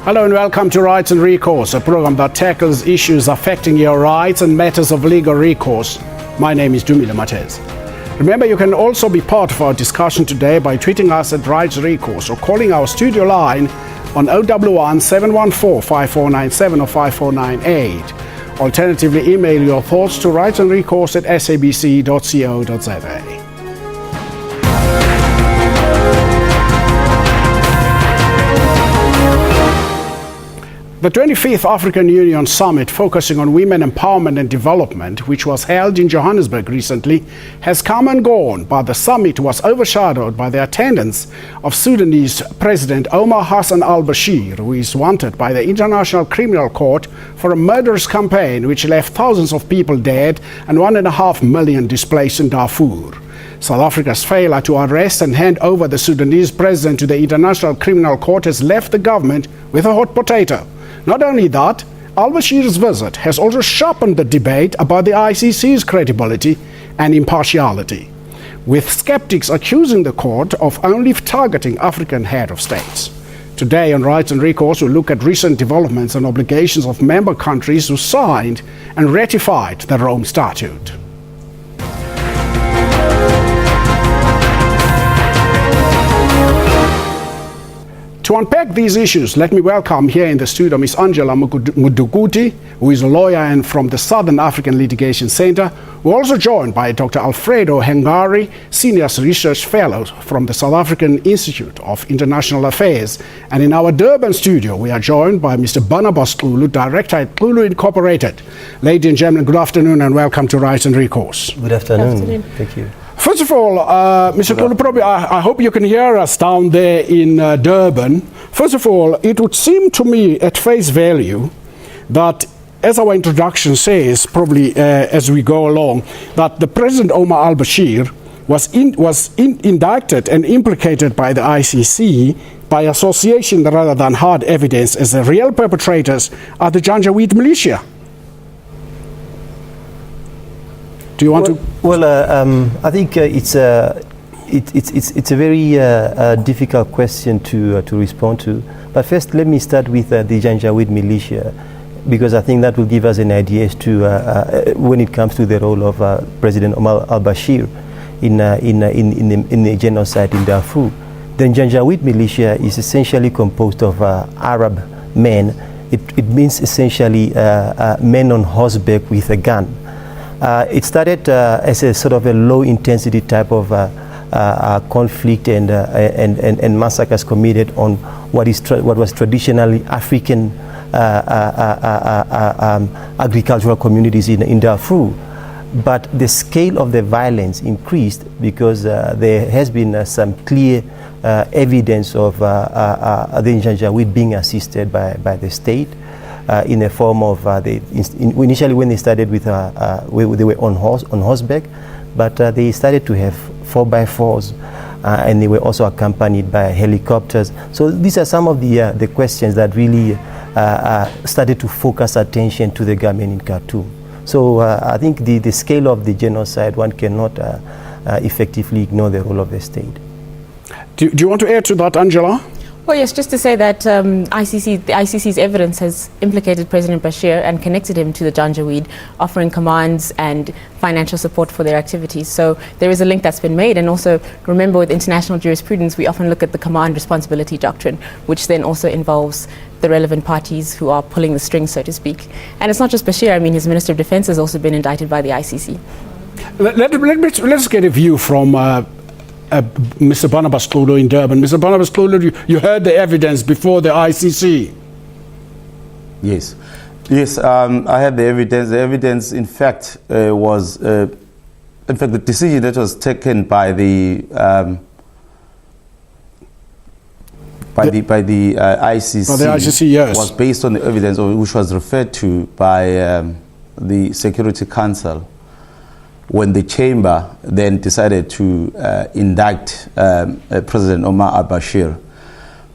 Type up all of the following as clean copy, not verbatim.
Hello and welcome to Rights and Recourse, a program that tackles issues affecting your rights and matters of legal recourse. My name is Dumile Matez. Remember, you can also be part of our discussion today by tweeting us at Rights Recourse or calling our studio line on 011 714 5497 or 5498. Alternatively, email your thoughts to rightsandrecourse@sabc.co.za. The 25th African Union Summit, focusing on women empowerment and development, which was held in Johannesburg recently, has come and gone, but the summit was overshadowed by the attendance of Sudanese President Omar Hassan al-Bashir, who is wanted by the International Criminal Court for a murderous campaign which left thousands of people dead and 1.5 million displaced in Darfour. South Africa's failure to arrest and hand over the Sudanese President to the International Criminal Court has left the government with a hot potato. Not only that, al-Bashir's visit has also sharpened the debate about the ICC's credibility and impartiality, with skeptics accusing the court of only targeting African head of states. Today on Rights and Recourse, we'll look at recent developments and obligations of member countries who signed and ratified the Rome Statute. To unpack these issues, let me welcome here in the studio Ms. Angela Muduguti, who is a lawyer and from the Southern African Litigation Center. We're also joined by Dr. Alfredo Hengari, Senior Research Fellow from the South African Institute of International Affairs. And in our Durban studio, we are joined by Mr. Barnabas Xulu, Director at Xulu Incorporated. Ladies and gentlemen, good afternoon and welcome to Rights and Recourse. Good afternoon. Thank you. First of all, Mr. Xulu, probably I hope you can hear us down there in Durban. First of all, it would seem to me at face value that, as our introduction says, probably as we go along, that the President Omar al-Bashir was indicted and implicated by the ICC by association rather than hard evidence, as the real perpetrators are the Janjaweed militia. Do you want to? Well, I think it's a very difficult question to respond to. But first, let me start with the Janjaweed militia, because I think that will give us an idea as to when it comes to the role of President Omar al-Bashir in the genocide in Darfur. The Janjaweed militia is essentially composed of Arab men. It means essentially men on horseback with a gun. It started as a sort of a low-intensity type of conflict and massacres committed on what was traditionally African agricultural communities in Darfur. But the scale of the violence increased because there has been some clear evidence of the Janjaweed being assisted by the state. In the form of initially when they started with they were on horseback, but they started to have 4x4s, and they were also accompanied by helicopters. So these are some of the questions that really started to focus attention to the government in Khartoum. So I think the scale of the genocide, one cannot effectively ignore the role of the state. Do you want to add to that, Angela? Well, yes, just to say that the ICC's evidence has implicated President Bashir and connected him to the Janjaweed, offering commands and financial support for their activities. So there is a link that's been made. And also, remember, with international jurisprudence, we often look at the command responsibility doctrine, which then also involves the relevant parties who are pulling the strings, so to speak. And it's not just Bashir. I mean, his Minister of Defense has also been indicted by the ICC. Let's get a view from Mr. Barnabas Xulu in Durban. Mr. Barnabas Xulu, you heard the evidence before the ICC. Yes, I had the evidence. The evidence, in fact, was, in fact, the decision that was taken by the ICC, yes, was based on the evidence which was referred to by the Security Council, when the chamber then decided to indict President Omar al-Bashir.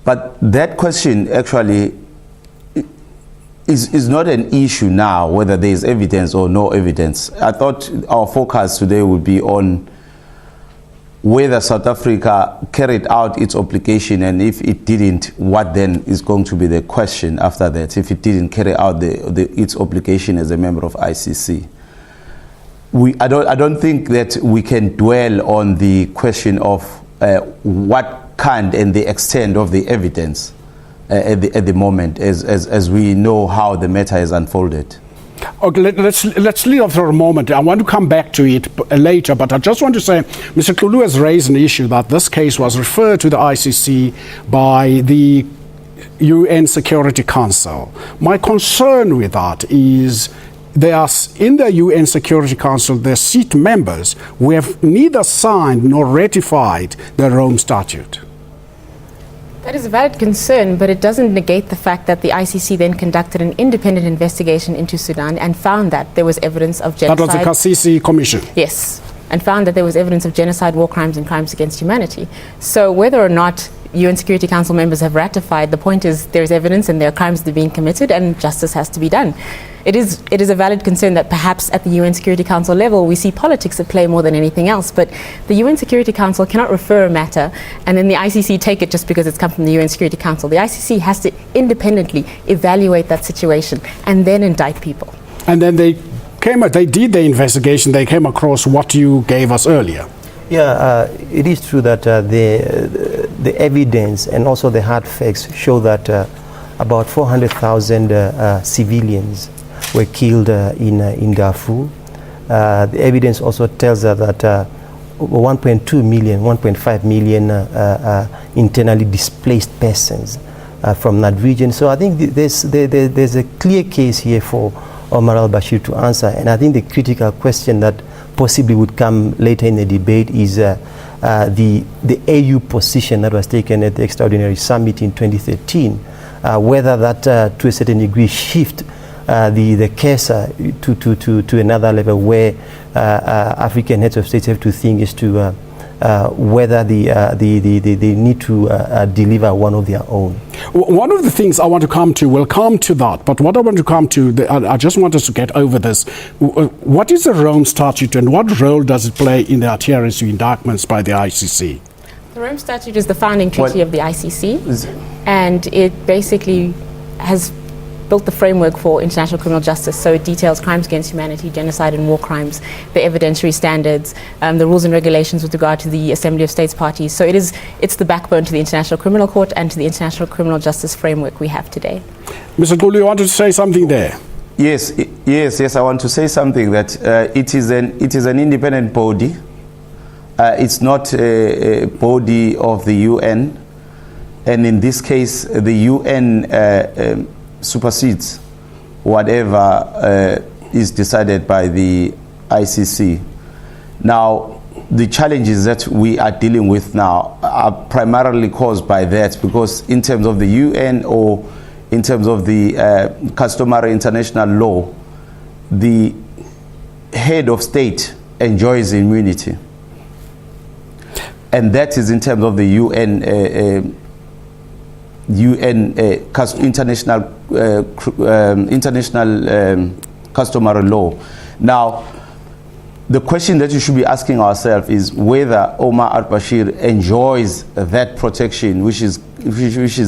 But that question actually is not an issue now, whether there is evidence or no evidence. I thought our focus today would be on whether South Africa carried out its obligation, and if it didn't, what then is going to be the question after that, if it didn't carry out its obligation as a member of ICC. I don't think that we can dwell on the question of what kind and the extent of the evidence at the moment, as we know how the matter has unfolded. Okay, let's leave off for a moment. I want to come back to it later, but I just want to say Mr. Kulu has raised an issue that this case was referred to the ICC by the UN Security Council. My concern with that is there are, in the UN Security Council, there are seat members who have neither signed nor ratified the Rome Statute. That is a valid concern, but it doesn't negate the fact that the ICC then conducted an independent investigation into Sudan and found that there was evidence of genocide. That was the Kasisi Commission? Yes, and found that there was evidence of genocide, war crimes, and crimes against humanity. So whether or not UN Security Council members have ratified, the point is there's evidence and there are crimes that are being committed and justice has to be done. It is a valid concern that perhaps at the UN Security Council level we see politics at play more than anything else, but the UN Security Council cannot refer a matter and then the ICC take it just because it's come from the UN Security Council. The ICC has to independently evaluate that situation and then indict people. And then they did the investigation, they came across what you gave us earlier. Yeah, it is true that the evidence and also the hard facts show that about 400,000 civilians were killed in Darfour. The evidence also tells us that 1.2 million, 1.5 million internally displaced persons from that region. So I think there's a clear case here for Omar al-Bashir to answer. And I think the critical question that possibly would come later in the debate is the AU position that was taken at the extraordinary summit in 2013, whether that to a certain degree shift the cursor to another level where African heads of states have to think as to whether they need to deliver one of their own. One of the things I want to come to, we'll come to that, but what I want to come to, I just want us to get over this. What is the Rome Statute and what role does it play in the adherence to indictments by the ICC? The Rome Statute is the founding treaty of the ICC, and it basically has built the framework for international criminal justice. So it details crimes against humanity, genocide and war crimes, the evidentiary standards, the rules and regulations with regard to the Assembly of States parties. So it's the backbone to the International Criminal Court and to the international criminal justice framework we have today. Mr. Kulu, you wanted to say something there? Yes, I want to say something that it is an independent body. It's not a body of the UN, and in this case the UN supersedes whatever is decided by the ICC. Now, the challenges that we are dealing with now are primarily caused by that, because in terms of the UN or in terms of the customary international law, the head of state enjoys immunity. And that is in terms of the UN international customary law. Now, the question that you should be asking ourselves is whether Omar al-Bashir enjoys that protection which is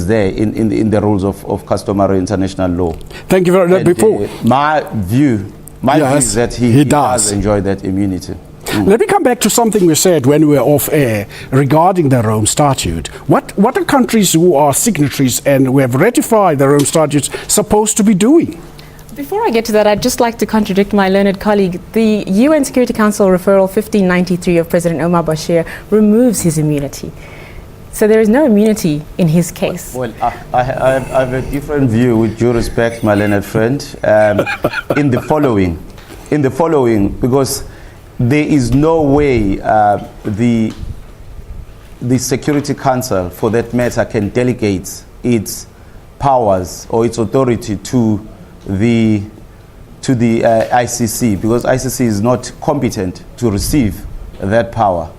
there in the rules of customary international law. Thank you very much. Before my view is that he does enjoy that immunity. Let me come back to something we said when we were off air regarding the Rome Statute. What are countries who are signatories and who have ratified the Rome Statute supposed to be doing? Before I get to that, I'd just like to contradict my learned colleague. The UN Security Council referral 1593 of President Omar Bashir removes his immunity. So there is no immunity in his case. Well, I have a different view, with due respect, my learned friend, in the following, because there is no way the Security Council, for that matter, can delegate its powers or its authority to the ICC, because ICC is not competent to receive that power.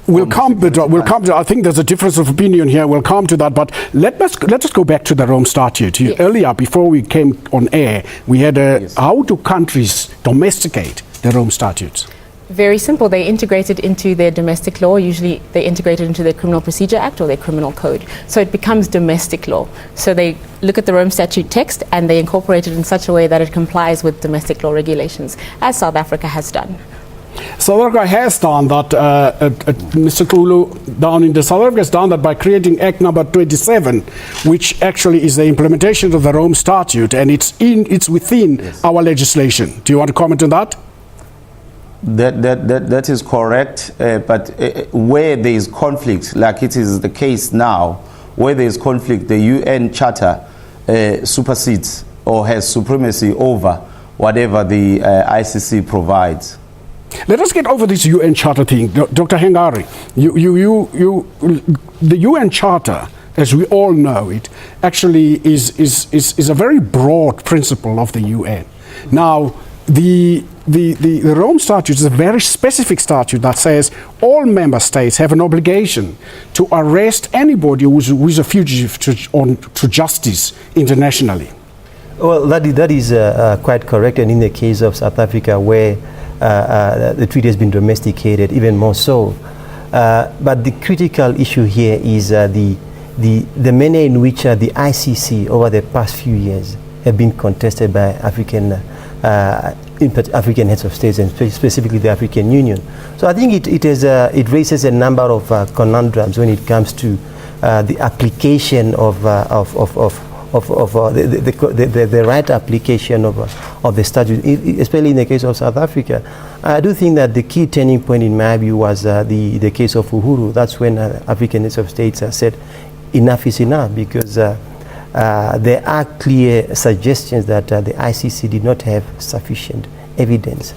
We'll come to. I think there's a difference of opinion here. We'll come to that. But let us go back to the Rome Statute. Yes. Earlier, before we came on air, we had how do countries domesticate the Rome Statutes? Very simple. They integrate it into their domestic law. Usually they integrate it into their Criminal Procedure Act or their criminal code. So it becomes domestic law. So they look at the Rome Statute text and they incorporate it in such a way that it complies with domestic law regulations, as South Africa has done. South Africa has done that, Mr. Kulu, down in the South Africa has done that by creating Act number 27, which actually is the implementation of the Rome Statute, and it's within our legislation. Do you want to comment on that? That is correct, but where there is conflict, like it is the case now, where there is conflict, the UN Charter supersedes or has supremacy over whatever the ICC provides. Let us get over this UN Charter thing, Dr. Hengari. The UN Charter, as we all know it, actually is a very broad principle of the UN. Now, the Rome Statute is a very specific statute that says all member states have an obligation to arrest anybody who is a fugitive to justice internationally. Well, that is quite correct, and in the case of South Africa, where the treaty has been domesticated, even more so. But the critical issue here is the manner in which the ICC over the past few years have been contested by African heads of states, and specifically the African Union. So I think it raises a number of conundrums when it comes to the application of the right application of the statute, especially in the case of South Africa. I do think that the key turning point in my view was the case of Uhuru. That's when African heads of states said enough is enough, because there are clear suggestions that the ICC did not have sufficient evidence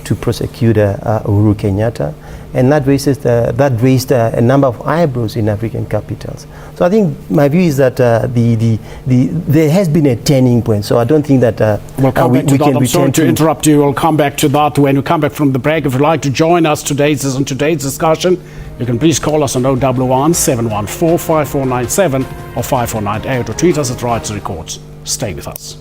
to prosecute Uhuru Kenyatta, and that raised a number of eyebrows in African capitals. So I think my view is that there has been a turning point. So I don't think that we'll come back to that. I'm sorry to interrupt you. We'll come back to that when we come back from the break. If you'd like to join us today's discussion, you can please call us on 011 714 5497 or 5498, or tweet us at Rights and Recourse. Stay with us.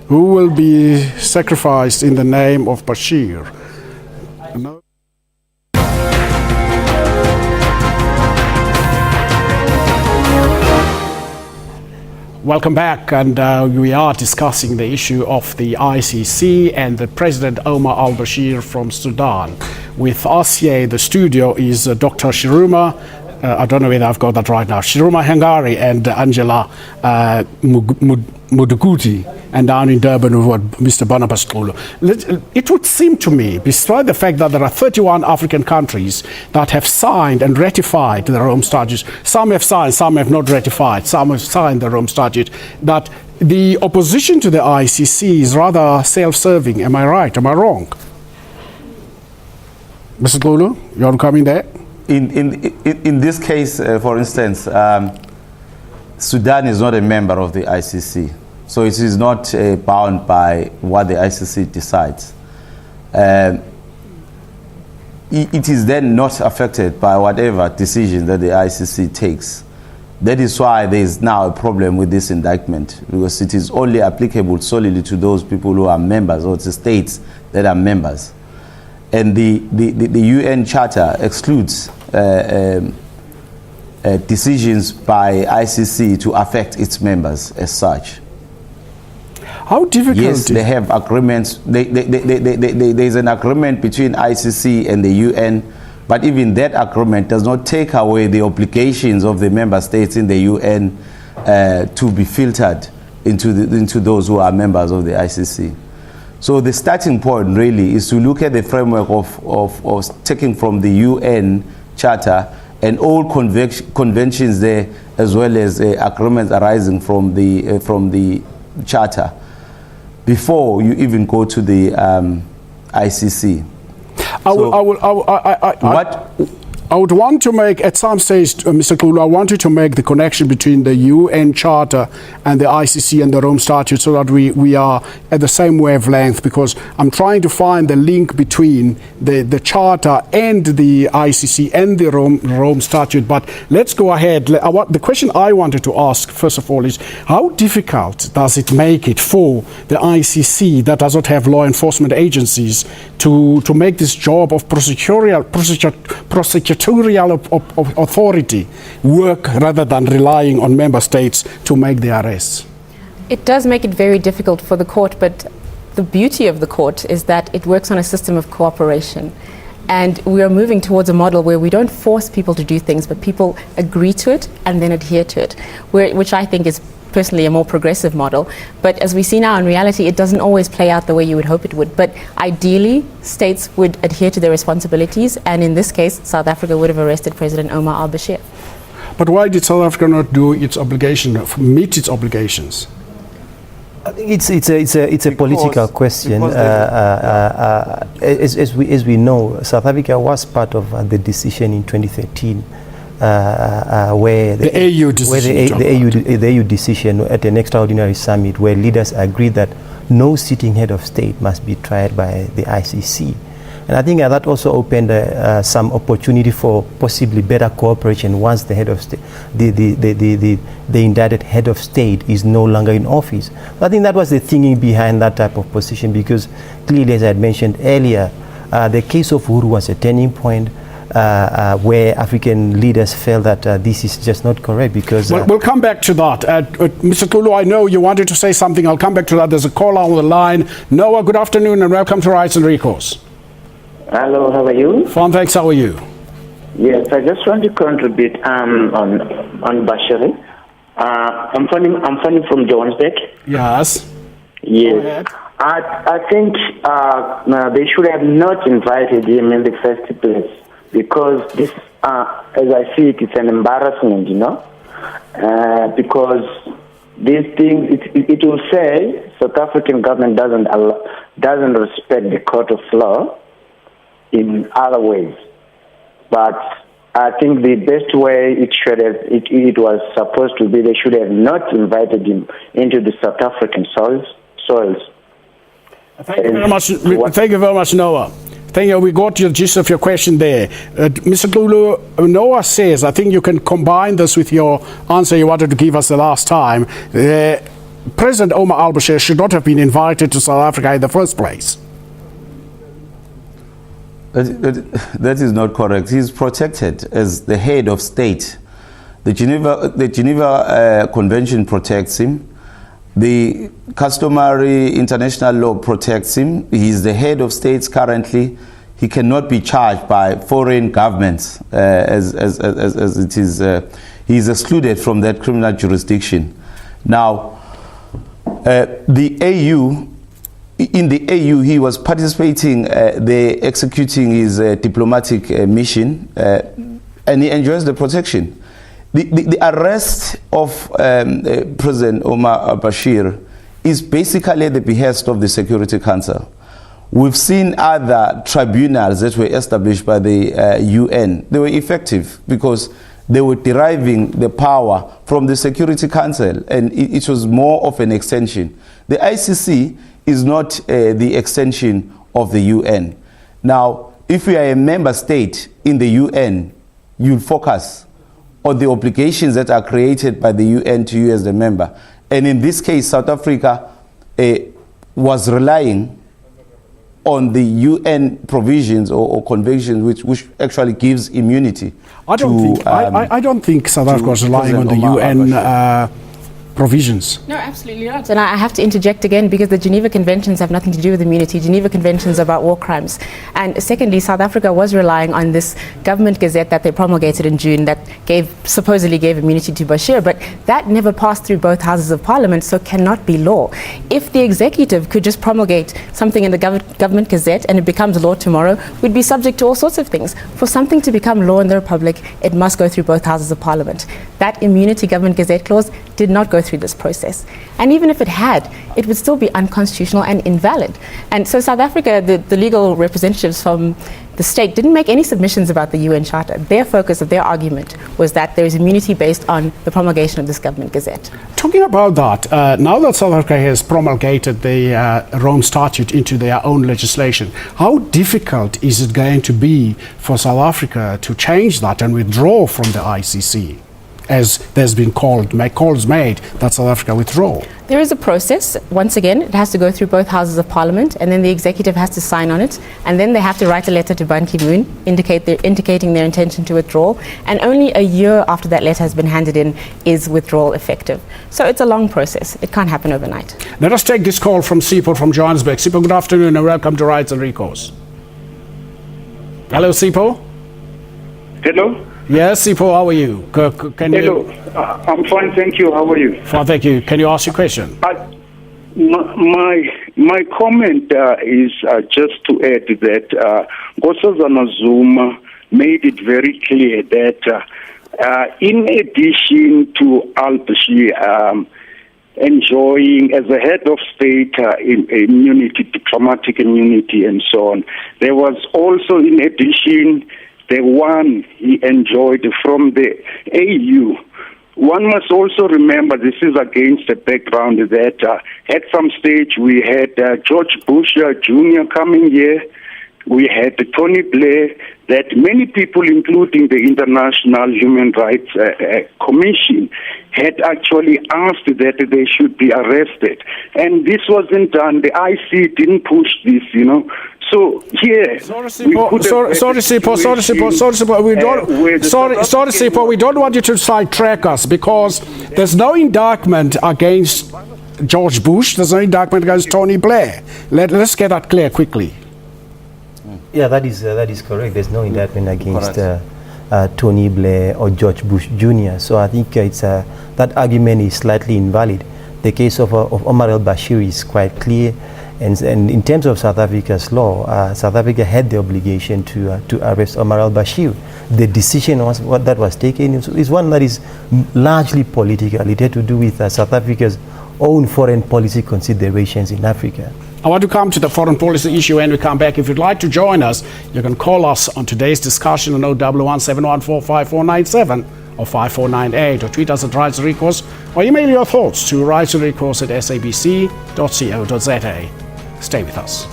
Who will be sacrificed in the name of Bashir? No. Welcome back, and we are discussing the issue of the ICC and the President Omar al-Bashir from Sudan. With us here in the studio is Dr. Shiruma, I don't know whether I've got that right now, Shiruma Hengari and Angela Muduguti, and down in Durban with Mr. Barnabas Kulu. It would seem to me, despite the fact that there are 31 African countries that have signed and ratified the Rome Statute, some have signed, some have not ratified, some have signed the Rome Statute, that the opposition to the ICC is rather self-serving. Am I right? Am I wrong? Mr. Kulu, you want to come in there? In this case, for instance, Sudan is not a member of the ICC, so it is not bound by what the ICC decides. It is then not affected by whatever decision that the ICC takes. That is why there is now a problem with this indictment, because it is only applicable solely to those people who are members, or to states that are members. And the UN Charter excludes decisions by ICC to affect its members as such. How difficult? Yes, they have agreements. There's an agreement between ICC and the UN, but even that agreement does not take away the obligations of the member states in the UN to be filtered into those who are members of the ICC. So the starting point really is to look at the framework of taking from the UN Charter and all conventions there, as well as agreements arising from the Charter, before you even go to the ICC. I would want to make, at some stage, Mr. Kulu, I wanted to make the connection between the UN Charter and the ICC and the Rome Statute so that we are at the same wavelength, because I'm trying to find the link between the Charter and the ICC and the Rome Statute. But let's go ahead. The question I wanted to ask, first of all, is how difficult does it make it for the ICC, that does not have law enforcement agencies, to make this job of prosecutorial authority work rather than relying on member states to make the arrests? It does make it very difficult for the court, but the beauty of the court is that it works on a system of cooperation. And we are moving towards a model where we don't force people to do things, but people agree to it and then adhere to it, which I think is personally a more progressive model. But as we see now, in reality, it doesn't always play out the way you would hope it would. But ideally, states would adhere to their responsibilities, and in this case, South Africa would have arrested President Omar al-Bashir. But why did South Africa not do its obligation, meet its obligations? I think it's a political question. As we know, South Africa was part of the decision in 2013. Where the AU decision at an extraordinary summit, where leaders agreed that no sitting head of state must be tried by the ICC. And I think that also opened some opportunity for possibly better cooperation once the head of state, the indicted head of state is no longer in office. I think that was the thinking behind that type of position, because clearly, as I had mentioned earlier, the case of Uhuru was a turning point. Where African leaders felt that this is just not correct, because... We'll come back to that. Mr. Kulu, I know you wanted to say something. I'll come back to that. There's a caller on the line. Noah, good afternoon and welcome to Rights and Recourse. Hello, how are you? Fine, thanks. How are you? Yes, I just want to contribute on Bashir. I'm phoning from Johannesburg. Yes. Yes. I think they should have not invited him in the first place, because this, as I see it, it's an embarrassment, because these things, it will say South African government doesn't respect the court of law in other ways. But I think the best way it was supposed to be, they should have not invited him into the South African soils. Thank you very much. Thank you very much, Noah. Thank you. We got your gist of your question there. Mr. Kulu, Noah says, I think you can combine this with your answer you wanted to give us the last time. President Omar al-Bashir should not have been invited to South Africa in the first place. That is not correct. He is protected as the head of state. The Geneva Convention protects him. The customary international law protects him. He is the head of states currently. He cannot be charged by foreign governments as it is. He is excluded from that criminal jurisdiction. Now, the AU, in the AU, he was participating, executing his diplomatic mission, and he enjoys the protection. The arrest of President Omar al-Bashir is basically at the behest of the Security Council. We've seen other tribunals that were established by the UN. They were effective because they were deriving the power from the Security Council, and it was more of an extension. The ICC is not the extension of the UN. Now, if you are a member state in the UN, you'll focus on the obligations that are created by the UN to you as the member. And in this case, South Africa was relying on the UN provisions or conventions which actually gives immunity. I don't think South Africa was relying on the UN provisions. No, absolutely not. And I have to interject again because the Geneva Conventions have nothing to do with immunity. Geneva Conventions are about war crimes. And secondly, South Africa was relying on this government gazette that they promulgated in June that supposedly gave immunity to Bashir, but that never passed through both houses of parliament, so cannot be law. If the executive could just promulgate something in the government gazette and it becomes law tomorrow, we'd be subject to all sorts of things. For something to become law in the Republic, it must go through both houses of parliament. That immunity government gazette clause did not go through this process. And even if it had, it would still be unconstitutional and invalid. And so South Africa, the legal representatives from the state didn't make any submissions about the UN Charter. Their focus of their argument was that there is immunity based on the promulgation of this government gazette. Talking about that, now that South Africa has promulgated the Rome Statute into their own legislation, how difficult is it going to be for South Africa to change that and withdraw from the ICC? As there's been calls made that South Africa withdraw. There is a process. Once again, it has to go through both houses of parliament, and then the executive has to sign on it, and then they have to write a letter to Ban Ki-moon indicating their intention to withdraw, and only a year after that letter has been handed in is withdrawal effective. So it's a long process. It can't happen overnight. Let us take this call from Sipho from Johannesburg. Sipho, good afternoon and welcome to Rights and Recourse. Hello, Sipho. Hello. Yes, Sipho, how are you? Hello, I'm fine, thank you. How are you? Fine, thank you. Can you ask your question? My comment is just to add that Nkosazana Zuma made it very clear that in addition to Al-Bashir enjoying, as a head of state, immunity, diplomatic immunity, and so on, there was also, in addition, the one he enjoyed from the AU. One must also remember this is against the background that at some stage we had George Bush Jr. coming here. We had Tony Blair, that many people, including the International Human Rights Commission, had actually asked that they should be arrested. And this wasn't done. The IC didn't push this, So here, we don't want you to sidetrack us because there's no indictment against George Bush. There's no indictment against Tony Blair. Let's get that clear quickly. Yeah, that is correct. There's no indictment against Tony Blair or George Bush Jr. So I think that argument is slightly invalid. The case of Omar al-Bashir is quite clear. And in terms of South Africa's law, South Africa had the obligation to arrest Omar al-Bashir. The decision that was taken is one that is largely political. It had to do with South Africa's own foreign policy considerations in Africa. I want to come to the foreign policy issue when we come back. If you'd like to join us, you can call us on today's discussion on 011-714-5497 or 5498, or tweet us at Rights and Recourse, or email your thoughts to rightsandrecourse@sabc.co.za. Stay with us.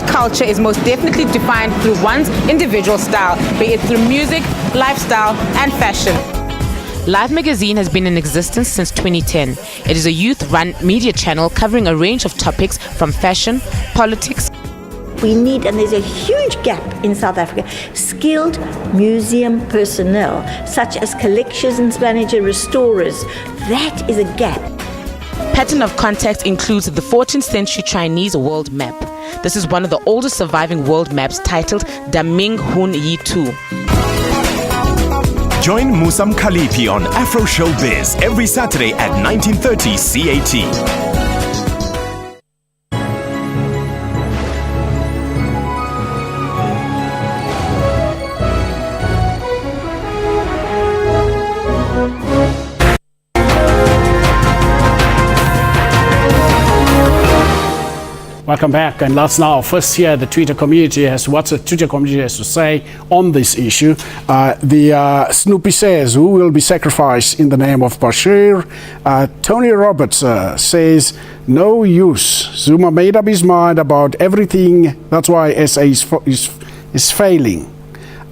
Culture is most definitely defined through one's individual style, be it through music, lifestyle, and fashion. Live Magazine has been in existence since 2010. It is a youth-run media channel covering a range of topics from fashion, politics. We need, and there's a huge gap in South Africa, skilled museum personnel, such as collections manager, restorers. That is a gap. Pattern of contact includes the 14th century Chinese world map. This is one of the oldest surviving world maps, titled Da Ming Hun Yi Tu. Join Musam Khalifi on Afro Showbiz every Saturday at 19:30 CAT. Welcome back, and let's now first hear the Twitter community what the Twitter community has to say on this issue. Snoopy says, who will be sacrificed in the name of Bashir? Tony Roberts says, no use. Zuma made up his mind about everything. That's why SA is failing.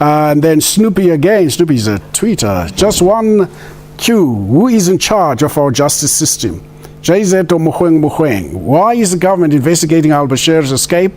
And then Snoopy again. Snoopy's a tweeter. Just one Q. Who is in charge of our justice system? JZ or Muhweng? Why is the government investigating al-Bashir's escape?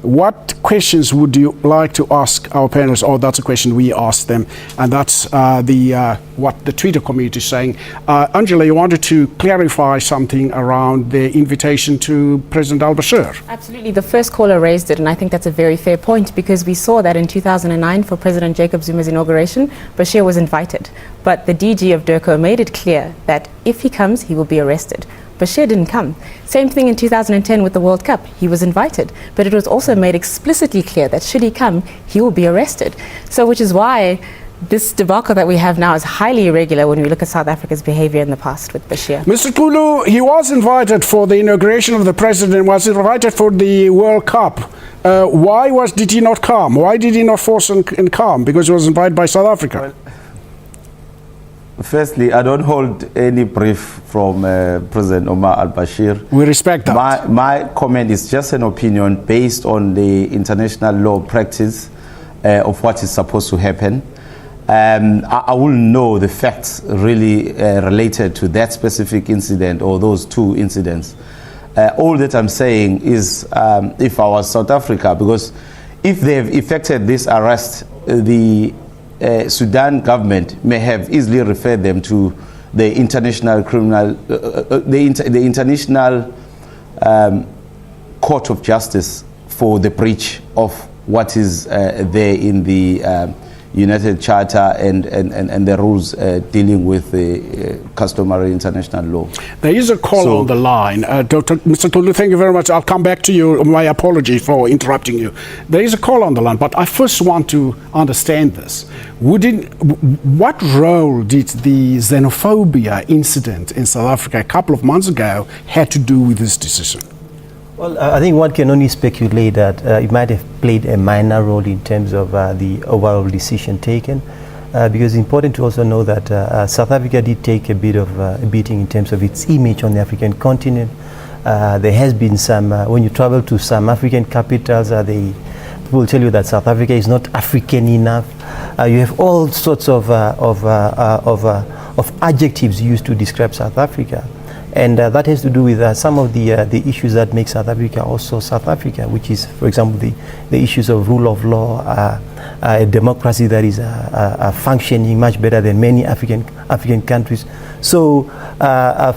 What questions would you like to ask our panelists? Oh, that's a question we asked them, and that's what the Twitter community is saying. Angela, you wanted to clarify something around the invitation to President al-Bashir. Absolutely. The first caller raised it, and I think that's a very fair point, because we saw that in 2009 for President Jacob Zuma's inauguration, Bashir was invited. But the DG of DIRCO made it clear that if he comes, he will be arrested. Bashir didn't come. Same thing in 2010 with the World Cup. He was invited, but it was also made explicitly clear that should he come, he will be arrested. So which is why this debacle that we have now is highly irregular when we look at South Africa's behavior in the past with Bashir. Mr. Kulu, he was invited for the inauguration of the president, was invited for the World Cup. Why did he not come? Why did he not force and come? Because he was invited by South Africa. Well, firstly, I don't hold any brief from President Omar al-Bashir. We respect that. My comment is just an opinion based on the international law practice of what is supposed to happen. I will know the facts really related to that specific incident or those two incidents. All that I'm saying is if I was South Africa, because if they've effected this arrest, the Sudan government may have easily referred them to the international criminal, the international court of justice for the breach of what is there in the United Charter and the rules dealing with the customary international law. There is a call on the line. Mr. Tulu, thank you very much. I'll come back to you. My apology for interrupting you. There is a call on the line, but I first want to understand this. What role did the xenophobia incident in South Africa a couple of months ago had to do with this decision? Well, I think one can only speculate that it might have played a minor role in terms of the overall decision taken, because it's important to also know that South Africa did take a bit of a beating in terms of its image on the African continent. There has been some, when you travel to some African capitals, people will tell you that South Africa is not African enough. You have all sorts of adjectives used to describe South Africa. And that has to do with some of the issues that make South Africa also South Africa, which is, for example, the issues of rule of law, a democracy that is functioning much better than many African countries. So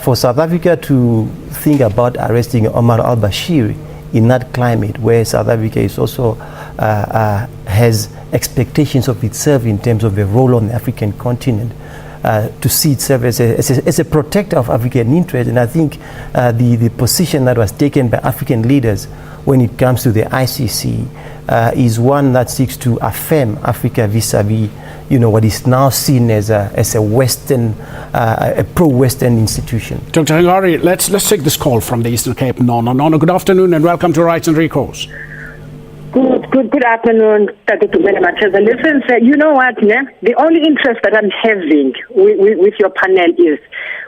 for South Africa to think about arresting Omar al-Bashir in that climate where South Africa is also has expectations of itself in terms of a role on the African continent, to see itself as a protector of African interests. And I think the position that was taken by African leaders when it comes to the ICC is one that seeks to affirm Africa vis-a-vis, what is now seen as a Western, a pro-Western institution. Dr. Hangari, let's take this call from the Eastern Cape. Nono, good afternoon and welcome to Rights and Recourse. Good afternoon, Dr. Listen, sir, you know what, the only interest that I'm having with your panel is,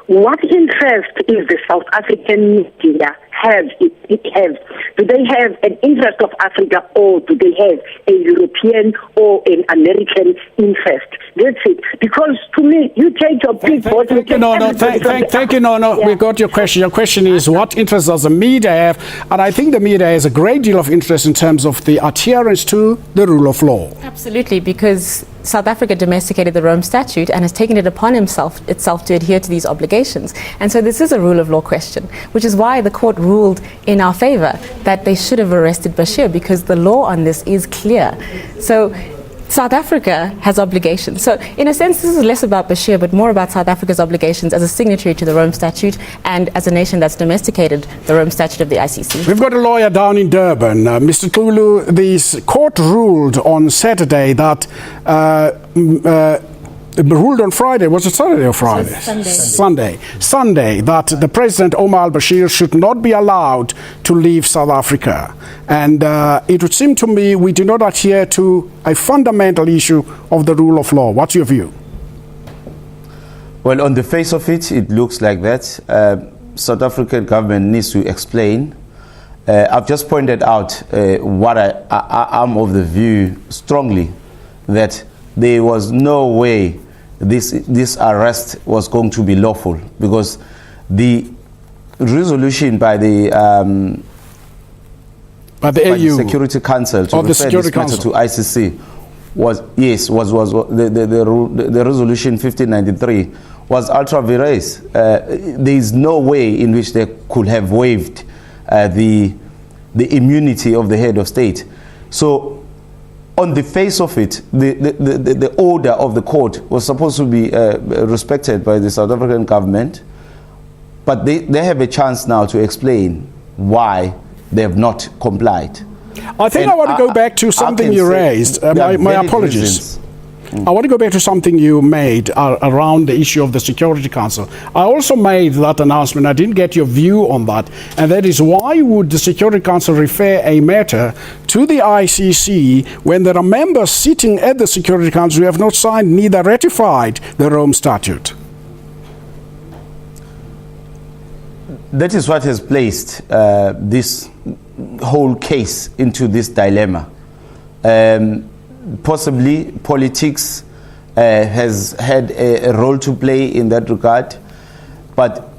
what interest is the South African media do they have an interest of Africa, or do they have a European or an American interest? That's it. Because to me, you take your big vote. Thank you, No. We got your question. Your question is, what interest does the media have? And I think the media has a great deal of interest in terms of the adherence to the rule of law. Absolutely, because South Africa domesticated the Rome Statute and has taken it upon itself to adhere to these obligations. And so this is a rule of law question, which is why the court ruled in our favor that they should have arrested Bashir, because the law on this is clear. So South Africa has obligations. So in a sense, this is less about Bashir, but more about South Africa's obligations as a signatory to the Rome Statute and as a nation that's domesticated the Rome Statute of the ICC. We've got a lawyer down in Durban. Mr. Kulu, the court ruled on Saturday that ruled on Friday. Was it Saturday or Friday? Sunday, that the President Omar al-Bashir should not be allowed to leave South Africa. And it would seem to me we do not adhere to a fundamental issue of the rule of law. What's your view? Well, on the face of it, it looks like that. South African government needs to explain. I've just pointed out what I'm of the view strongly that there was no way this arrest was going to be lawful, because the resolution by the AU Security Council to refer this matter to ICC was the resolution 1593 was ultra vires. There is no way in which they could have waived the immunity of the head of state. So on the face of it, the order of the court was supposed to be respected by the South African government, but they have a chance now to explain why they have not complied. I think I want to go back to something you raised. My apologies. I want to go back to something you made around the issue of the Security Council. I also made that announcement. I didn't get your view on that. And that is, why would the Security Council refer a matter to the ICC when there are members sitting at the Security Council who have not signed, neither ratified the Rome Statute? That is what has placed this whole case into this dilemma. Possibly politics has had a role to play in that regard, but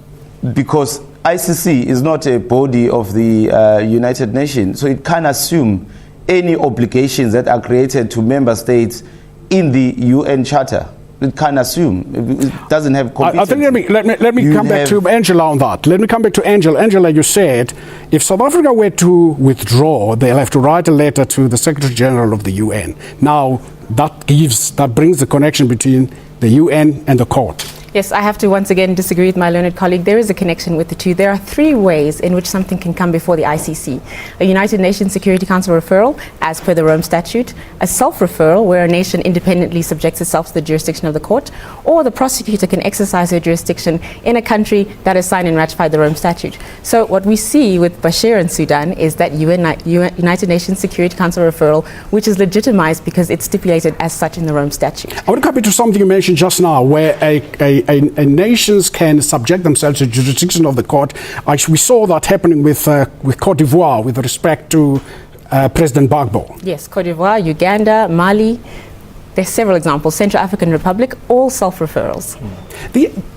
because ICC is not a body of the United Nations, so it can't assume any obligations that are created to member states in the UN Charter. It can't assume. It doesn't have competence. I think let me come back to Angela on that. Let me come back to Angela. Angela, you said if South Africa were to withdraw, they'll have to write a letter to the Secretary General of the UN. Now, that brings the connection between the UN and the court. Yes, I have to once again disagree with my learned colleague. There is a connection with the two. There are three ways in which something can come before the ICC. A United Nations Security Council referral, as per the Rome Statute, a self-referral, where a nation independently subjects itself to the jurisdiction of the court, or the prosecutor can exercise her jurisdiction in a country that has signed and ratified the Rome Statute. So what we see with Bashir and Sudan is that United Nations Security Council referral, which is legitimized because it's stipulated as such in the Rome Statute. I want to come back to something you mentioned just now, where nations can subject themselves to the jurisdiction of the court. We saw that happening with Cote d'Ivoire with respect to President Gbagbo. Yes, Cote d'Ivoire, Uganda, Mali. There's several examples. Central African Republic, all self-referrals.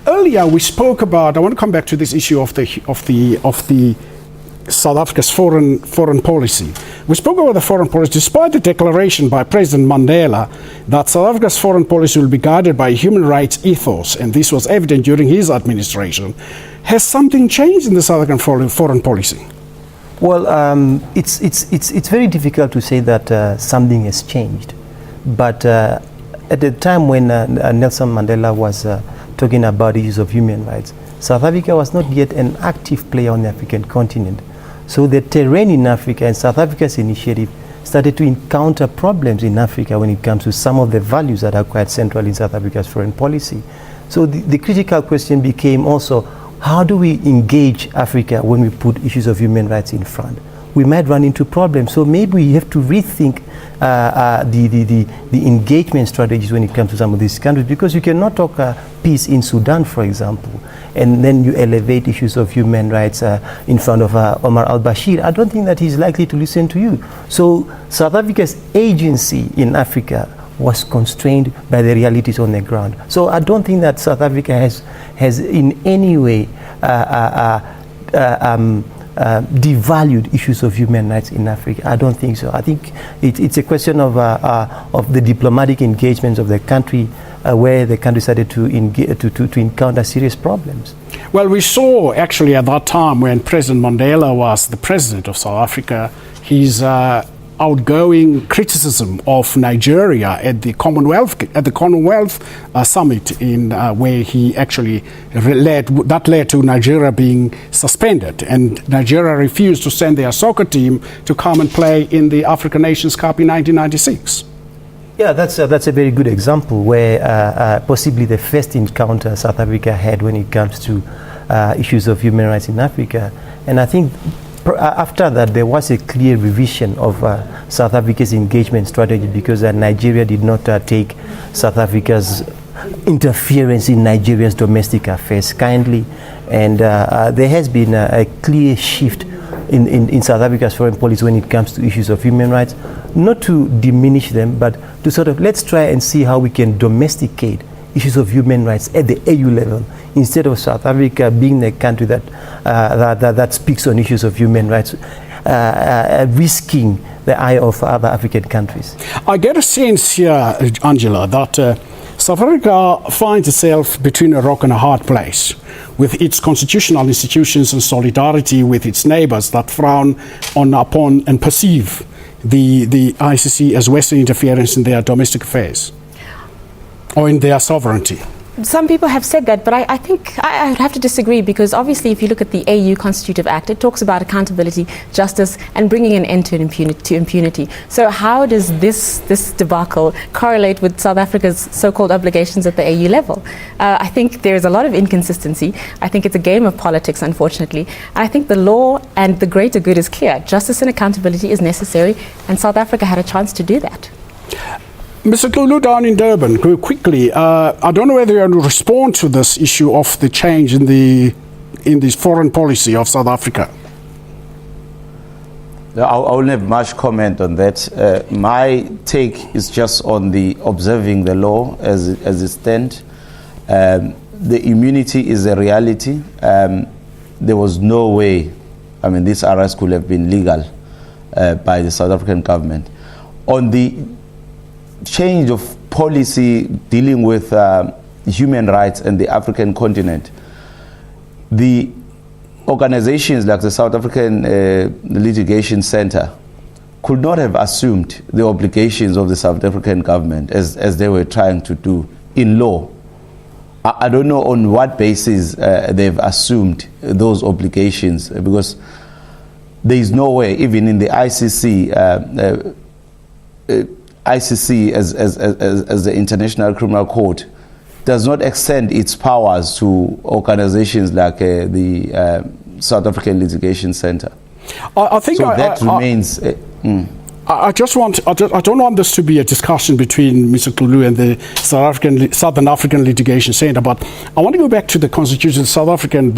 Earlier we spoke about. I want to come back to this issue of the South Africa's foreign policy. We spoke about the foreign policy, despite the declaration by President Mandela that South Africa's foreign policy will be guided by a human rights ethos, and this was evident during his administration. Has something changed in the South African foreign policy? Well, it's very difficult to say that something has changed. But at the time when Nelson Mandela was talking about issues of human rights, South Africa was not yet an active player on the African continent. So the terrain in Africa and South Africa's initiative started to encounter problems in Africa when it comes to some of the values that are quite central in South Africa's foreign policy. So the critical question became also, how do we engage Africa when we put issues of human rights in front? We might run into problems. So maybe we have to rethink the engagement strategies when it comes to some of these countries, because you cannot talk peace in Sudan, for example, and then you elevate issues of human rights in front of Omar al-Bashir. I don't think that he's likely to listen to you. So South Africa's agency in Africa was constrained by the realities on the ground. So I don't think that South Africa has in any way devalued issues of human rights in Africa. I don't think so. I think it's a question of the diplomatic engagements of the country, where the country started to encounter serious problems. Well, we saw actually at that time when President Mandela was the president of South Africa, his outgoing criticism of Nigeria at the Commonwealth summit, where he actually led to Nigeria being suspended, and Nigeria refused to send their soccer team to come and play in the African Nations Cup in 1996. Yeah, that's a very good example where possibly the first encounter South Africa had when it comes to issues of human rights in Africa. And I think after that, there was a clear revision of South Africa's engagement strategy, because Nigeria did not take South Africa's interference in Nigeria's domestic affairs kindly. And there has been a clear shift in South Africa's foreign policy when it comes to issues of human rights, not to diminish them, but to sort of let's try and see how we can domesticate issues of human rights at the AU level, instead of South Africa being the country that speaks on issues of human rights, risking the eye of other African countries. I get a sense here, Angela, that South Africa finds itself between a rock and a hard place, with its constitutional institutions and solidarity with its neighbors that frown upon and perceive the ICC as Western interference in their domestic affairs or in their sovereignty. Some people have said that, but I think I would have to disagree, because obviously if you look at the AU Constitutive Act, it talks about accountability, justice, and bringing an end to impunity. So how does this debacle correlate with South Africa's so-called obligations at the AU level? I think there is a lot of inconsistency. I think it's a game of politics, unfortunately. And I think the law and the greater good is clear. Justice and accountability is necessary, and South Africa had a chance to do that. Mr. Lulu, down in Durban, quickly, I don't know whether you're going to respond to this issue of the change in this foreign policy of South Africa. I won't have much comment on that. My take is just on the observing the law as it stands. The immunity is a reality. There was no way, this arrest could have been legal by the South African government. On the change of policy dealing with human rights and the African continent, the organizations like the South African Litigation Center could not have assumed the obligations of the South African government as they were trying to do in law. I don't know on what basis they've assumed those obligations, because there is no way, even in the ICC, ICC as the International Criminal Court does not extend its powers to organizations like the South African Litigation Center. I think so that remains. I don't want this to be a discussion between Mr. Lulu and the Southern African Litigation Center, but I want to go back to the Constitution, the South African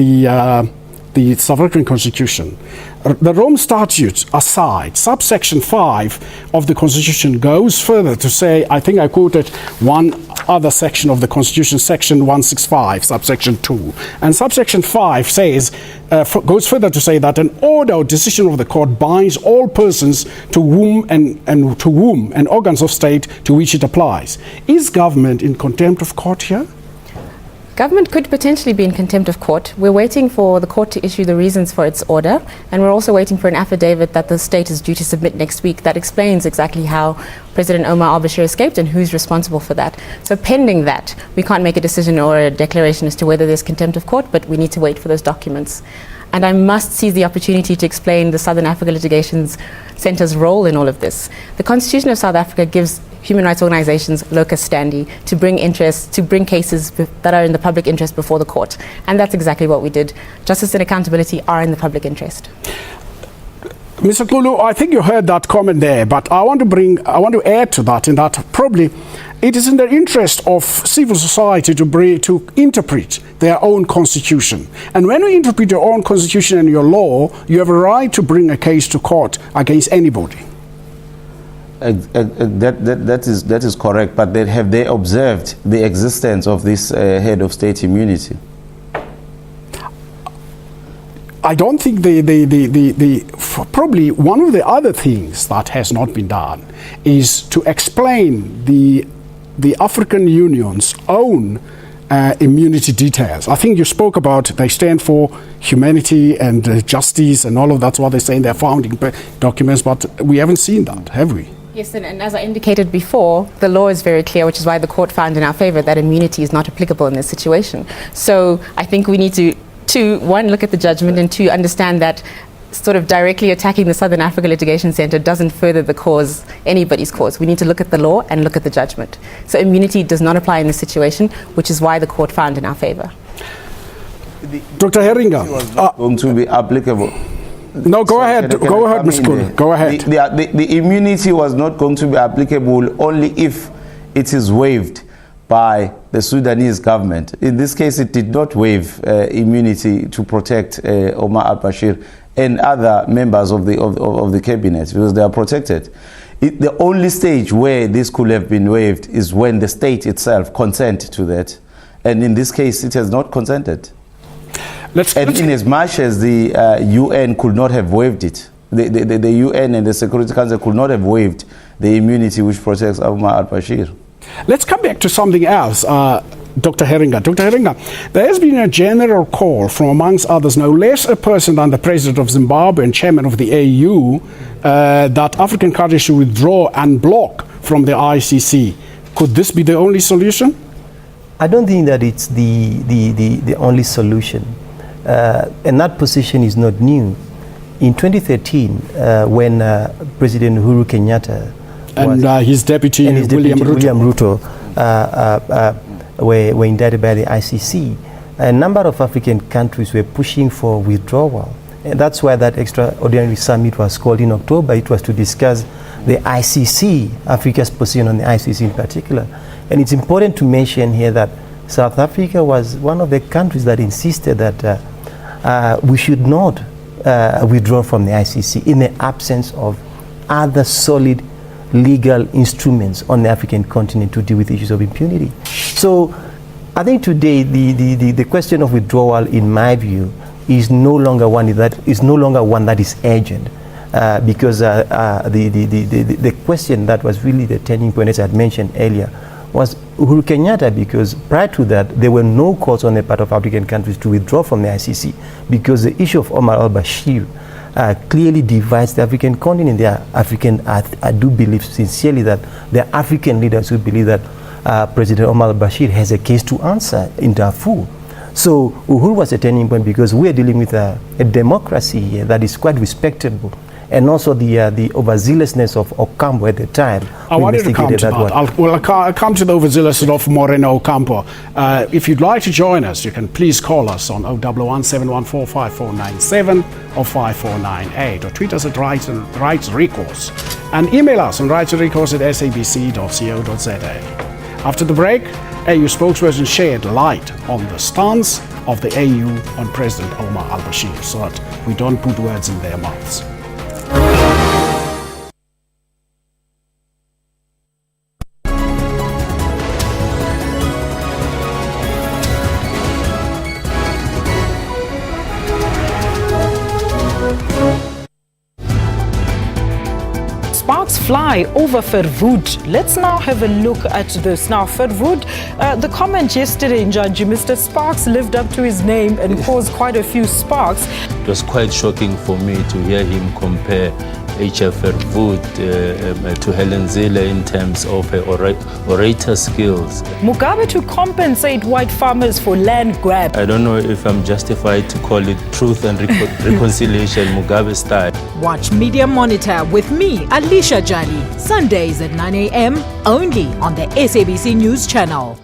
Constitution. The Rome Statute aside, subsection 5 of the Constitution goes further to say, I think I quoted one other section of the Constitution, section 165, subsection 2. And subsection 5 says, goes further to say that an order or decision of the court binds all persons to whom and organs of state to which it applies. Is government in contempt of court here? Government could potentially be in contempt of court. We're waiting for the court to issue the reasons for its order, and we're also waiting for an affidavit that the state is due to submit next week that explains exactly how President Omar al-Bashir escaped and who's responsible for that. So pending that, we can't make a decision or a declaration as to whether there's contempt of court, but we need to wait for those documents. And I must seize the opportunity to explain the Southern Africa Litigation Center's role in all of this. The Constitution of South Africa gives human rights organizations locus standi to bring cases that are in the public interest before the court. And that's exactly what we did. Justice and accountability are in the public interest. Mr. Lulu, I think you heard that comment there, but I want to add to that, in that probably it is in the interest of civil society to interpret their own constitution. And when you interpret your own constitution and your law, you have a right to bring a case to court against anybody. That is correct, but have they observed the existence of this head of state immunity? I don't think probably one of the other things that has not been done is to explain the African Union's own immunity details. I think you spoke about they stand for humanity and justice and all of that's what they say in their founding documents, but we haven't seen that, have we? Yes, and as I indicated before, the law is very clear, which is why the court found in our favor that immunity is not applicable in this situation. So I think we need to one, look at the judgment, and two, understand that sort of directly attacking the Southern Africa Litigation Centre doesn't further the cause, anybody's cause. We need to look at the law and look at the judgment. So immunity does not apply in this situation, which is why the court found in our favour. Dr. Heringa. Going to be applicable. No, go ahead. Go ahead, Ms. Kulu. Go ahead. The immunity was not going to be applicable only if it is waived by the Sudanese government. In this case, it did not waive immunity to protect Omar al-Bashir and other members of the cabinet, because they are protected. The only stage where this could have been waived is when the state itself consent to that. And in this case, it has not consented. And in as much as the UN could not have waived it, the UN and the Security Council could not have waived the immunity which protects Omar al-Bashir. Let's come back to something else, Dr. Heringa. Dr. Heringa, there has been a general call from, amongst others, no less a person than the President of Zimbabwe and Chairman of the AU, that African countries should withdraw and block from the ICC. Could this be the only solution? I don't think that it's the only solution. And that position is not new. In 2013, when President Uhuru Kenyatta and his deputy, William Ruto were indicted by the ICC, a number of African countries were pushing for withdrawal. And that's why that extraordinary summit was called in October. It was to discuss the ICC, Africa's position on the ICC in particular. And it's important to mention here that South Africa was one of the countries that insisted that we should not withdraw from the ICC in the absence of other solid legal instruments on the African continent to deal with issues of impunity. So I think today the question of withdrawal, in my view, is no longer one that is urgent, because the question that was really the turning point, as I had mentioned earlier, was Uhuru Kenyatta, because prior to that there were no calls on the part of African countries to withdraw from the ICC, because the issue of Omar al-Bashir clearly divides the African continent. I do believe sincerely that there are African leaders who believe that President Omar al-Bashir has a case to answer in Darfour. So Uhuru was a turning point, because we are dealing with a democracy here that is quite respectable, and also the overzealousness of Ocampo at the time. I wanted to come to that. I'll come to the overzealousness of Moreno Ocampo. If you'd like to join us, you can please call us on 011-714-5497 or 5498, or tweet us at Rights and Recourse, and email us on rightsandrecourse@sabc.co.za. After the break, AU spokesperson shed light on the stance of the AU on President Omar al-Bashir, so that we don't put words in their mouths. Sparks fly over Verwoerd. Let's now have a look at this. Now, Verwoerd, the comment yesterday in Njanji, Mr. Sparks lived up to his name and caused quite a few sparks. It was quite shocking for me to hear him compare H.F. Verwoerd to Helen Zille in terms of her orator skills. Mugabe to compensate white farmers for land grab. I don't know if I'm justified to call it truth and reconciliation Mugabe style. Watch Media Monitor with me, Alicia Jali, Sundays at 9 a.m. only on the SABC News Channel.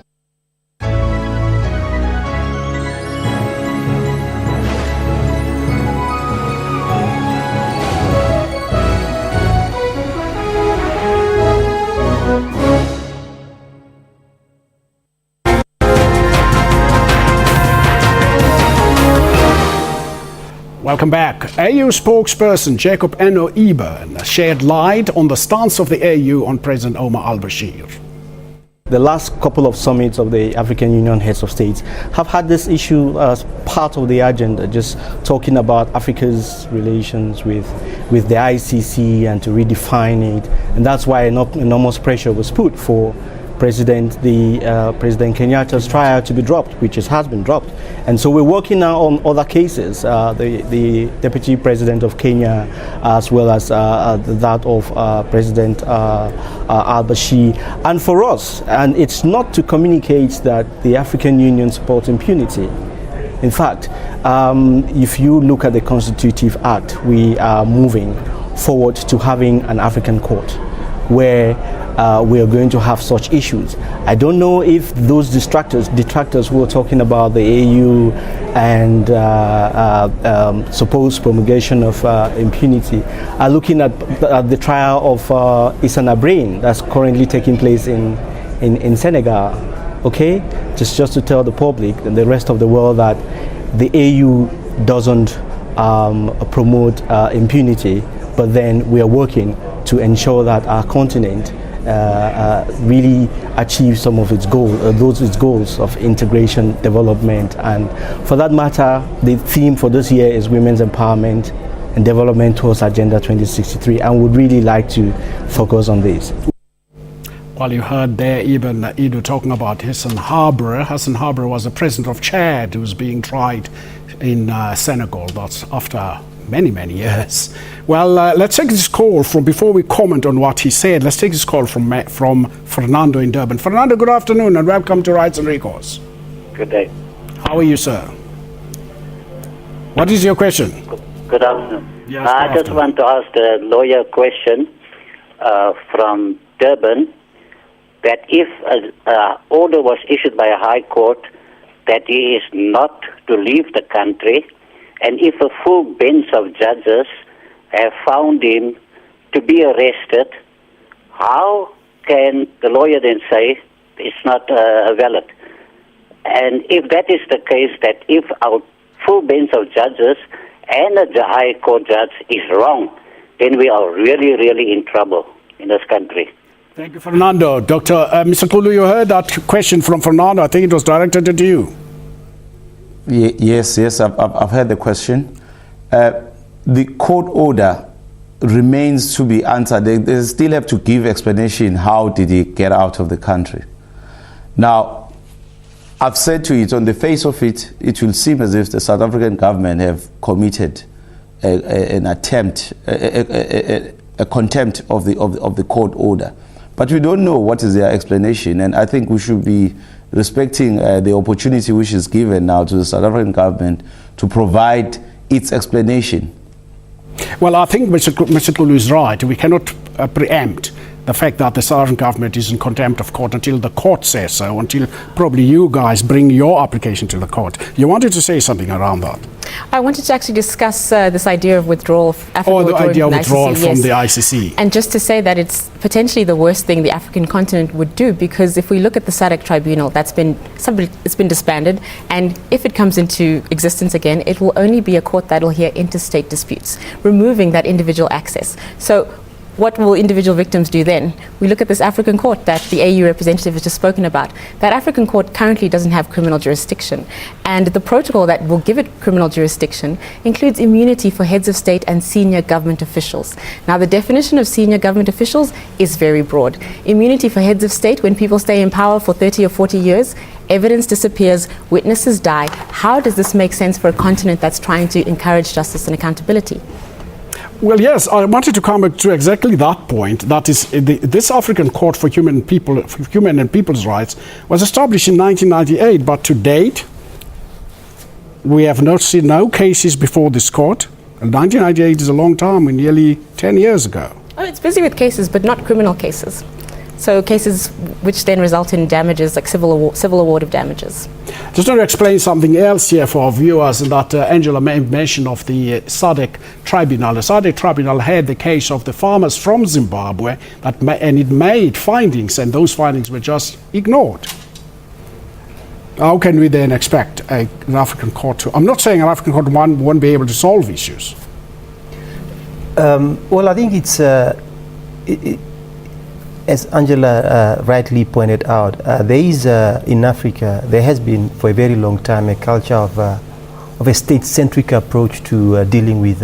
Welcome back. AU spokesperson Jacob Eno Eburn shed light on the stance of the AU on President Omar al-Bashir. The last couple of summits of the African Union heads of states have had this issue as part of the agenda, just talking about Africa's relations with the ICC and to redefine it. And that's why enormous pressure was put for President Kenyatta's trial to be dropped, which has been dropped. And so we're working now on other cases, the Deputy President of Kenya, as well as that of President al-Bashir. And for us, and it's not to communicate that the African Union supports impunity. In fact, if you look at the Constitutive Act, we are moving forward to having an African court where we are going to have such issues. I don't know if those detractors who are talking about the AU and supposed promulgation of impunity are looking at the trial of Hassan that's currently taking place in Senegal. Okay, just to tell the public and the rest of the world that the AU doesn't promote impunity, but then we are working to ensure that our continent really achieves some of its goals of integration, development, and for that matter, the theme for this year is women's empowerment and development towards Agenda 2063, and would really like to focus on this. Well, you heard there even Ido talking about Hassan. Hassan was the president of Chad who was being tried in Senegal. That's after many years. Well, let's take this call before we comment on what he said. Let's take this call from Fernando in Durban. Fernando, good afternoon and welcome to Rights and Recourse. Good day. How are you, sir? What is your question? Good afternoon. Yes, I just want to ask the lawyer a question from Durban, that if an order was issued by a high court that he is not to leave the country, and if a full bench of judges have found him to be arrested, how can the lawyer then say it's not valid? And if that is the case, that if our full bench of judges and the high court judge is wrong, then we are really in trouble in this country. Thank you, Fernando. Mr. Kulu, you heard that question from Fernando. I think it was directed at you. Yes, I've heard the question. The court order remains to be answered. They still have to give explanation how did he get out of the country. Now, I've said to it, on the face of it, it will seem as if the South African government have committed an attempt, a contempt of the court order. But we don't know what is their explanation, and I think we should be respecting the opportunity which is given now to the South African government to provide its explanation. Well, I think Mr. Kulu is right. We cannot preempt the fact that the South African government is in contempt of court until the court says so, until probably you guys bring your application to the court. You wanted to say something around that? I wanted to actually discuss this idea of withdrawal. The idea of withdrawal from the ICC. And just to say that it's potentially the worst thing the African continent would do, because if we look at the SADC tribunal, it's been disbanded, and if it comes into existence again, it will only be a court that will hear interstate disputes, removing that individual access. So what will individual victims do then? We look at this African court that the AU representative has just spoken about. That African court currently doesn't have criminal jurisdiction. And the protocol that will give it criminal jurisdiction includes immunity for heads of state and senior government officials. Now, the definition of senior government officials is very broad. Immunity for heads of state, when people stay in power for 30 or 40 years, evidence disappears, witnesses die. How does this make sense for a continent that's trying to encourage justice and accountability? Well, yes, I wanted to come to exactly that point. That is, this African Court for Human and People's Rights was established in 1998, but to date, we have seen no cases before this court. And 1998 is a long time, nearly 10 years ago. Oh, it's busy with cases, but not criminal cases. So cases which then result in damages, like civil award of damages. Just want to explain something else here for our viewers, and that Angela mentioned of the SADC tribunal. The SADC tribunal had the case of the farmers from Zimbabwe, and it made findings, and those findings were just ignored. How can we then expect an African court to... I'm not saying an African court won't be able to solve issues. Well, I think it's... as Angela rightly pointed out, there is in Africa, there has been for a very long time a culture of a state-centric approach to dealing with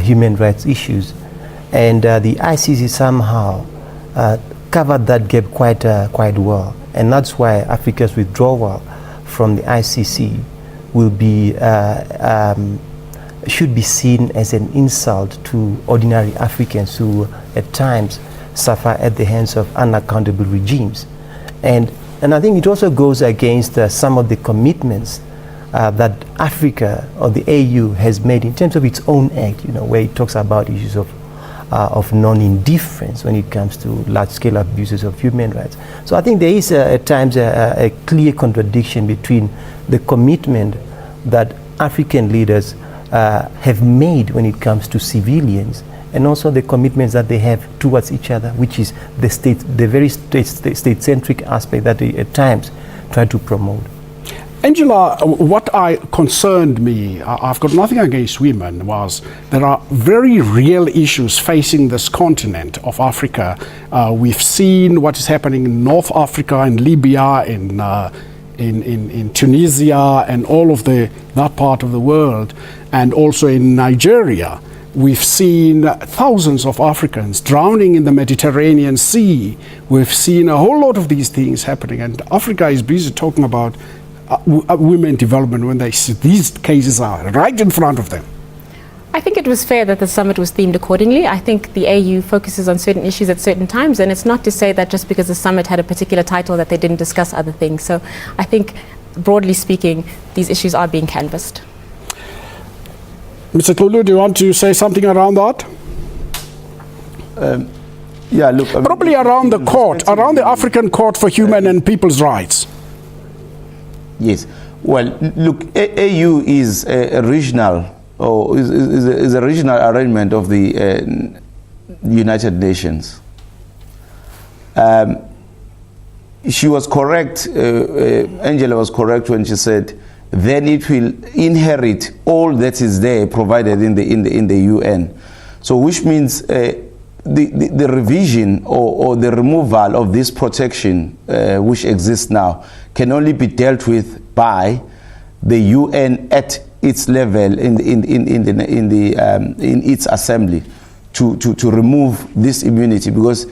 human rights issues, and the ICC somehow covered that gap quite well, and that's why Africa's withdrawal from the ICC will be should be seen as an insult to ordinary Africans who at times suffer at the hands of unaccountable regimes. And I think it also goes against some of the commitments that Africa or the AU has made in terms of its own act, where it talks about issues of non-indifference when it comes to large-scale abuses of human rights. So I think there is at times a clear contradiction between the commitment that African leaders have made when it comes to civilians and also the commitments that they have towards each other, which is the very state-centric aspect that they at times try to promote. Angela, what concerned me, I've got nothing against women, was there are very real issues facing this continent of Africa. We've seen what is happening in North Africa, in Libya, in Tunisia, and all of that part of the world, and also in Nigeria. We've seen thousands of Africans drowning in the Mediterranean Sea. We've seen a whole lot of these things happening, and Africa is busy talking about women development when these cases are right in front of them. I think it was fair that the summit was themed accordingly. I think the AU focuses on certain issues at certain times, and it's not to say that just because the summit had a particular title that they didn't discuss other things. So I think, broadly speaking, these issues are being canvassed. Mr. Kulu, do you want to say something around that? Yeah, look. Probably around the court, around the African Court for Human and People's Rights. Yes. Well, look, AU is a regional, or is a regional arrangement of the United Nations. She was correct, Angela was correct when she said, then it will inherit all that is there provided in the UN. So which means the revision or the removal of this protection which exists now can only be dealt with by the UN at its level in its assembly to remove this immunity, because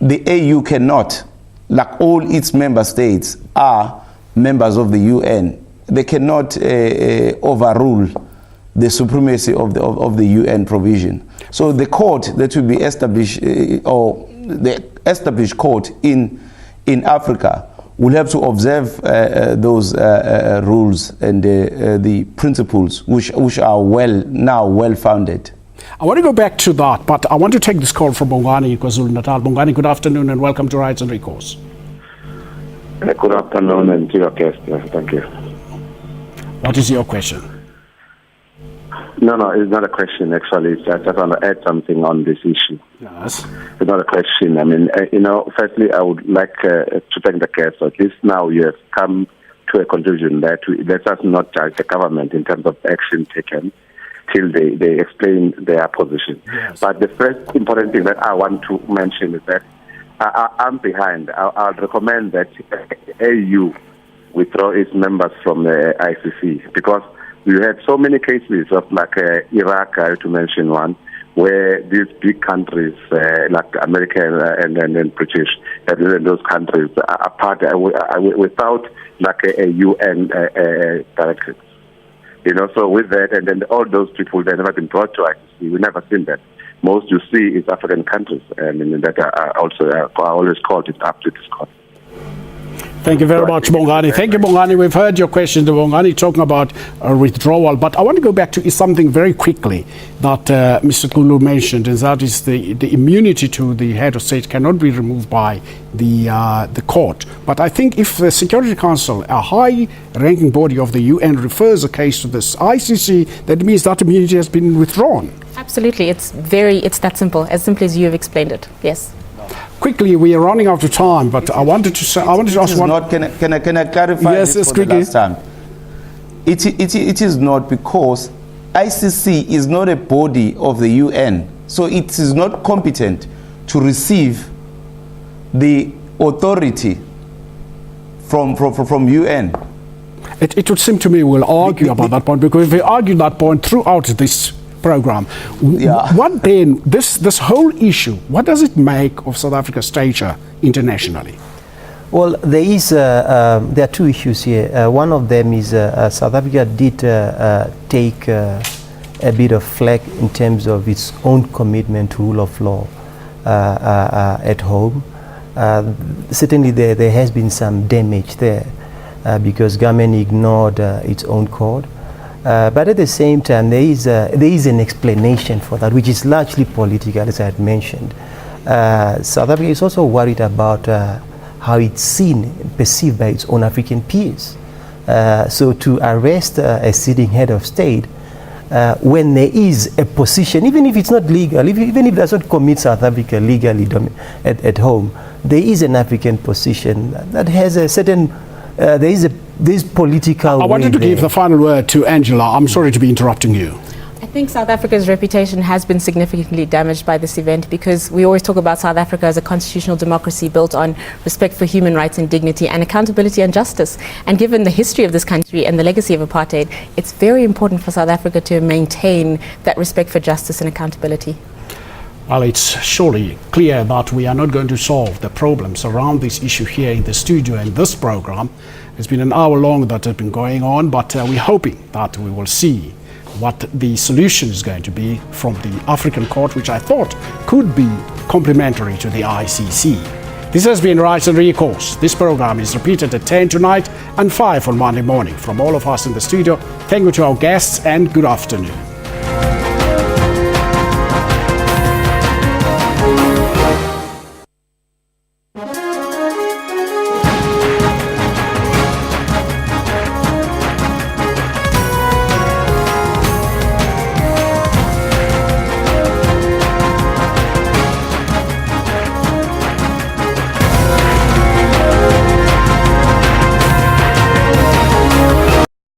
the AU cannot, like all its member states are members of the UN, they cannot overrule the supremacy of the UN provision. So the court that will be established, or the established court in Africa, will have to observe those rules and the principles which are well founded. I want to go back to that, but I want to take this call from Bongani, KwaZulu-Natal. Bongani, good afternoon and welcome to Rights and Recourse. Good afternoon and to your guest. Thank you. What is your question? No, it's not a question, actually. I just want to add something on this issue. Yes. It's not a question. I mean, firstly, I would like to thank the guest. At least now you have come to a conclusion that let us not judge the government in terms of action taken till they explain their position. Yes. But the first important thing that I want to mention is that I'm behind. I'll recommend that AU withdraw its members from the ICC, because we had so many cases of like Iraq, to mention one, where these big countries like America and British, and those countries are part without like a UN directive. So with that, and then all those people, they've never been brought to ICC. We've never seen that. Most you see is African countries, and that are also always called it up to this court. Thank you very much, Bongani. Thank you, Bongani. We've heard your question to Bongani talking about withdrawal, but I want to go back to something very quickly that Mr. Kulu mentioned, and that is the immunity to the head of state cannot be removed by the court. But I think if the Security Council, a high-ranking body of the UN, refers a case to this ICC, that means that immunity has been withdrawn. Absolutely. It's that simple as you have explained it. Yes. Quickly, we are running out of time, but I wanted to ask one. Can I clarify yes, this for the last time? It is not, because ICC is not a body of the UN, so it is not competent to receive the authority from UN. It would seem to me we'll argue about that point, because if we argue that point throughout this program, what then, this whole issue, what does it make of South Africa's stature internationally? Well, there are two issues here. One of them is South Africa did take a bit of flack in terms of its own commitment to rule of law at home. Certainly there has been some damage there. because government ignored its own court. But at the same time, there is an explanation for that, which is largely political, as I had mentioned. South Africa is also worried about how it's seen and perceived by its own African peers. So to arrest a sitting head of state when there is a position, even if it's not legal, even if it does not commit South Africa legally at home, there is an African position that has a certain, there is political. I wanted to give the final word to Angela. I'm sorry to be interrupting you. I think South Africa's reputation has been significantly damaged by this event, because we always talk about South Africa as a constitutional democracy built on respect for human rights and dignity and accountability and justice. And given the history of this country and the legacy of apartheid, it's very important for South Africa to maintain that respect for justice and accountability. Well, it's surely clear that we are not going to solve the problems around this issue here in the studio and this program. It's been an hour long that has been going on, but we're hoping that we will see what the solution is going to be from the African Court, which I thought could be complementary to the ICC. This has been Rights and Recourse. This program is repeated at 10 tonight and 5 on Monday morning. From all of us in the studio, thank you to our guests and good afternoon.